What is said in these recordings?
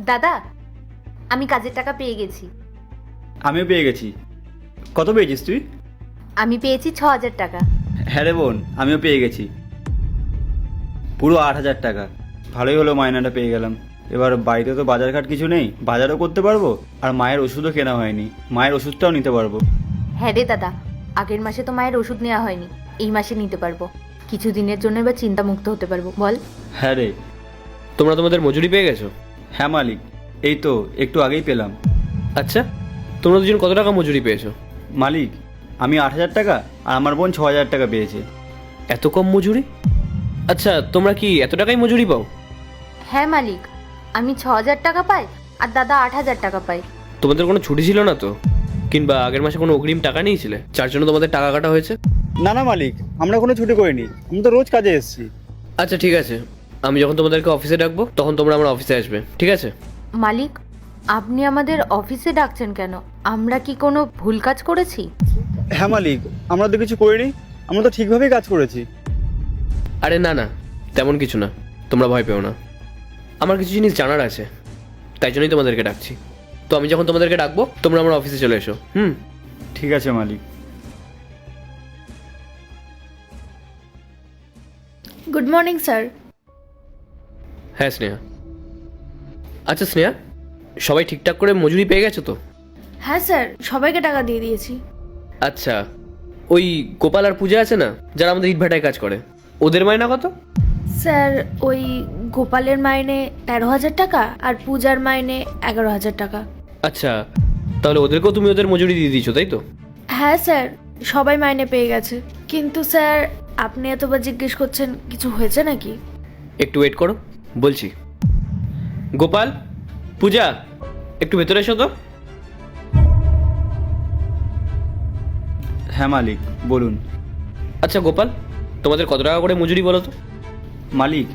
দাদা, আমি কাজের টাকা পেয়ে গেছি। আমিও পেয়ে গেছি। কত পেয়েছিস তুই? আমি পেয়েছি 6,000 টাকা। হ্যাঁ রে বোন, আমিও পেয়ে গেছি পুরো 8,000 টাকা। ভালোই হলো, মাইনাটা পেয়ে গেলাম। এবার বাড়িতে তো বাজারঘাট কিছু নেই, বাজারও করতে পারবো, আর মায়ের ওষুধও কেনা হয়নি, মায়ের ওষুধটাও নিতে পারবো। হ্যাঁ রে দাদা, আগের মাসে তো মায়ের ওষুধ নেওয়া হয়নি, এই মাসে নিতে পারবো। কিছু দিনের জন্য এবার চিন্তামুক্ত হতে পারবো। বল। হ্যাঁ রে। তোমরা তোমাদের মজুরি পেয়ে গেছো? হ্যাঁ মালিক, এই তো একটু আগেই পেলাম। আচ্ছা, তোমরা দুজন কত টাকা মজুরি পেয়েছো? মালিক, আমি 8,000 টাকা আর আমার বোন 6,000 টাকা পেয়েছে। এত কম মজুরি? আচ্ছা, তোমরা কি এত টাকাই মজুরি পাও? হ্যাঁ মালিক, আমি 6,000 টাকা পাই আর দাদা 8,000 টাকা পাই। তোমাদের কোনো ছুটি ছিল না তো? কিংবা আগের মাসে কোনো অগ্রিম টাকা নিয়েছিলে যার জন্য তোমাদের টাকা কাটা হয়েছে? না না মালিক, আমরা কোনো ছুটি করিনি, আমি তো রোজ কাজে এসেছি। আচ্ছা ঠিক আছে, আমি যখন তোমাদেরকে অফিসে ডাকবো তখন তোমরা আমার অফিসে আসবে, ঠিক আছে? মালিক, আপনি আমাদের অফিসে ডাকছেন কেন? আমরা কি কোনো ভুল কাজ করেছি? হ্যাঁ মালিক, আমরা তো কিছু করিনি, আমরা তো ঠিকভাবেই কাজ করেছি। আরে না না, তেমন কিছু না, তোমরা ভয় পেও না। আমার কিছু জিনিস জানার আছে, তাই জন্যই তোমাদেরকে ডাকছি। তো আমি যখন তোমাদেরকে ডাকবো তোমরা আমার অফিসে চলে এসো। ঠিক আছে মালিক। Good morning sir. হ্যাঁ স্নেহা। আচ্ছা স্নেহা, সবাই ঠিকঠাক করে মজুরি পেয়ে গেছো তো? হ্যাঁ স্যার, সবাইকে টাকা দিয়ে দিয়েছি। আচ্ছা, ওই গোপাল আর পূজা আছে না, যারা আমাদের ইটভাটায় কাজ করে, ওদের মাইনা কত? স্যার, ওই গোপালের মাইনে 13,000 টাকা আর পূজার মাইনে 11,000 টাকা। আচ্ছা, তাহলে ওদেরকেও তুমি ওদের মজুরি দিয়ে দিয়েছো, তাই তো? হ্যাঁ স্যার, সবাই মাইনে পেয়ে গেছে। কিন্তু স্যার, আপনি এতবার জিজ্ঞেস করছেন, কিছু হয়েছে নাকি? একটু ওয়েট করো, বলছি। গোপাল, পূজা, একটু ভেতরে এসো তো। হ্যাঁ মালিক, বলুন। আচ্ছা গোপাল, তোমাদের কত টাকা করে মজুরি বলো তো? মালিক,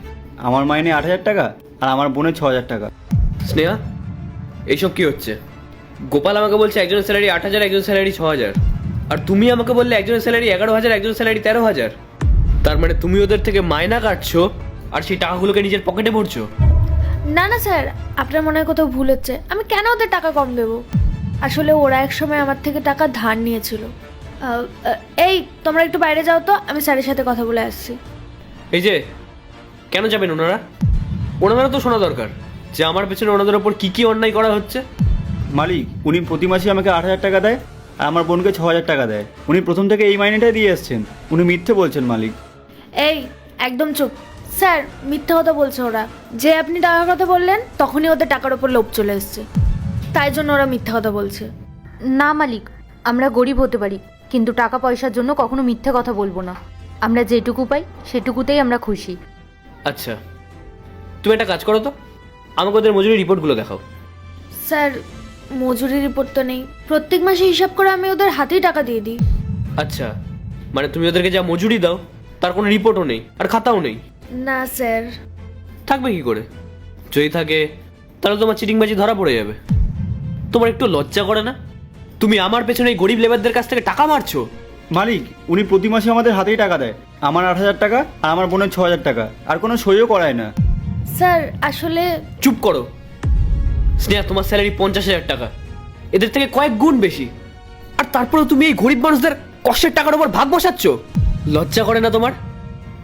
আমার মাইনে 8,000 টাকা আর আমার বোনের 6,000 টাকা। স্নেহা, এইসব কি হচ্ছে? গোপাল আমাকে বলছে একজনের স্যালারি 8,000, একজনের স্যালারি 6,000, আর তুমি আমাকে বললে একজনের স্যালারি 11,000, একজনের স্যালারি 13,000। তার মানে তুমি ওদের থেকে মাইনা কাটছো আর সেই টাকাগুলোকে নিজের পকেটে ভরছো? না না স্যার, আপনার মনে হয় কোথাও ভুল হচ্ছে। আমি কেন ওদের টাকা কম দেবো? আসলে ওরা একসময় আমার থেকে টাকা ধার নিয়েছিল। এই, তোমরা একটু বাইরে যাও তো, আমি স্যারের সাথে কথা বলে আসছি। এই যে, কেন যাবেন ওনারা? ওনারা তো শোনা দরকার যে আমার পেছনে ওনাদের ওপর কি কি অন্যায় করা হচ্ছে। মালিক, উনি প্রতি মাসে আমাকে 8,000 টাকা দেয় আর আমার বোনকে 6,000 টাকা দেয়। উনি প্রথম থেকে এই মাইনেটাই দিয়ে এসছেন, উনি মিথ্যে বলছেন মালিক। এই, একদম চুপ। স্যার, মিথ্যা কথা বলছে ওরা। যে আপনি টাকার কথা বললেন তখনই ওদের টাকার ওপর লোভ চলে এসছে, তাই জন্য ওরা মিথ্যা কথা বলছে। না মালিক, আমরা গরিব হতে পারি, কিন্তু টাকা পয়সার জন্য কখনো মিথ্যে কথা বলবো না। আমরা যেটুকু পাই সেটুকুতেই আমরা খুশি। আচ্ছা, তুমি একটা কাজ করো তো, আমাকে ওদের মজুরি রিপোর্টগুলো দেখাও। স্যার, মজুরি রিপোর্ট তো নেই। প্রত্যেক মাসে হিসাব করে আমি ওদের হাতেই টাকা দিয়ে দিই। আচ্ছা, মানে তুমি ওদেরকে যা মজুরি দাও তার কোনো রিপোর্টও নেই আর খাতাও নেই? না স্যার। থাকবে কি করে? যদি থাকে তাহলে তোমার চিটিংবাজি ধরা পড়ে যাবে। তোমার একটু লজ্জা করে না? তুমি আমার পেছনে এই গরিব লেবারদের কাছ থেকে টাকা মারছো। মালিক, উনি প্রতি মাসে আমাদের হাতেই টাকা দেয়, আমার 8,000 টাকা আর আমার বোনের 6,000 টাকা, আর কোনো সইও করায় না। স্যার, আসলে চুপ করো। স্নেহা, তোমার স্যালারি 50,000 টাকা, এদের থেকে কয়েক গুণ বেশি, আর তারপরেও তুমি এই গরিব মানুষদের কষ্টের টাকার উপর ভাগ বসাচ্ছ। লজ্জা করে না তোমার?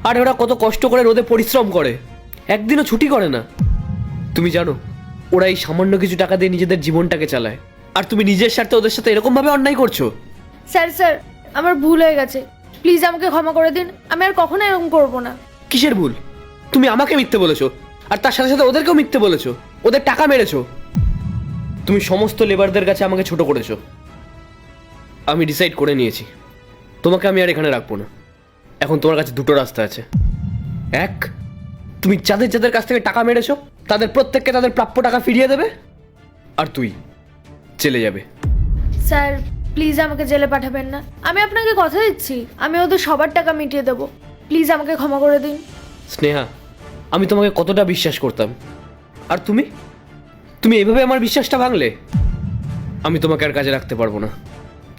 আর ওরা কত কষ্ট করে রোদে পরিশ্রম করে, একদিনও ছুটি করে না। তুমি জানো ওরা এই সামান্য কিছু টাকা দিয়ে নিজেদের জীবনটাকে চালায়, আর তুমি নিজের স্বার্থে ওদের সাথে এরকম ভাবে অন্যায় করছো। স্যার, আমার ভুল হয়ে গেছে। প্লিজ আমাকে ক্ষমা করে দিন। আমি আর কখনো এরকম করবো না। কিসের ভুল? তুমি আমাকে মিথ্যে বলেছো, আর তার সাথে সাথে ওদেরকেও মিথ্যে বলেছো, ওদের টাকা মেরেছো। তুমি সমস্ত লেবারদের কাছে আমাকে ছোট করেছো। আমি ডিসাইড করে নিয়েছি, তোমাকে আমি আর এখানে রাখবো না। এখন তোমার কাছে দুটো রাস্তা আছে। এক, তুমি যাদের যাদের কাছ থেকে টাকা মেরেছো তাদের প্রত্যেককে তাদের প্রাপ্য টাকা ফিরিয়ে দেবে, আর তুই চলে যাবে। স্যার, প্লিজ আমাকে জেলে পাঠাবেন না। আমি আপনাকে কথা দিচ্ছি, আমি ওদের সবার টাকা মিটিয়ে দেবো। প্লিজ আমাকে ক্ষমা করে দিন। স্নেহা, আমি তোমাকে কতটা বিশ্বাস করতাম, আর তুমি তুমি এইভাবে আমার বিশ্বাসটা ভাঙলে। আমি তোমাকে আর কাজে রাখতে পারবো না।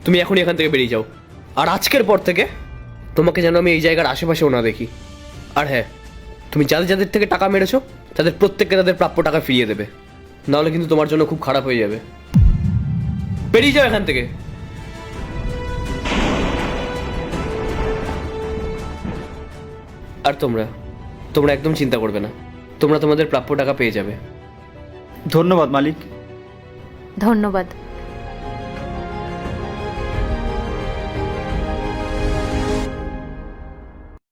তুমি এখনই এখান থেকে বেরিয়ে যাও, আর আজকের পর থেকে তোমাকে যেন আমি এই জায়গার আশেপাশেও না দেখি। আর হ্যাঁ, তুমি যাদের যাদের থেকে টাকা মেরেছো তাদের প্রত্যেককে তাদের প্রাপ্য টাকা ফিরিয়ে দেবে। নাহলে কিন্তু তোমার জন্য খুব খারাপ হয়ে যাবে। বেরিয়ে যাও এখান থেকে। আর তোমরা একদম চিন্তা করবে না, তোমরা তোমাদের প্রাপ্য টাকা পেয়ে যাবে। ধন্যবাদ মালিক। ধন্যবাদ।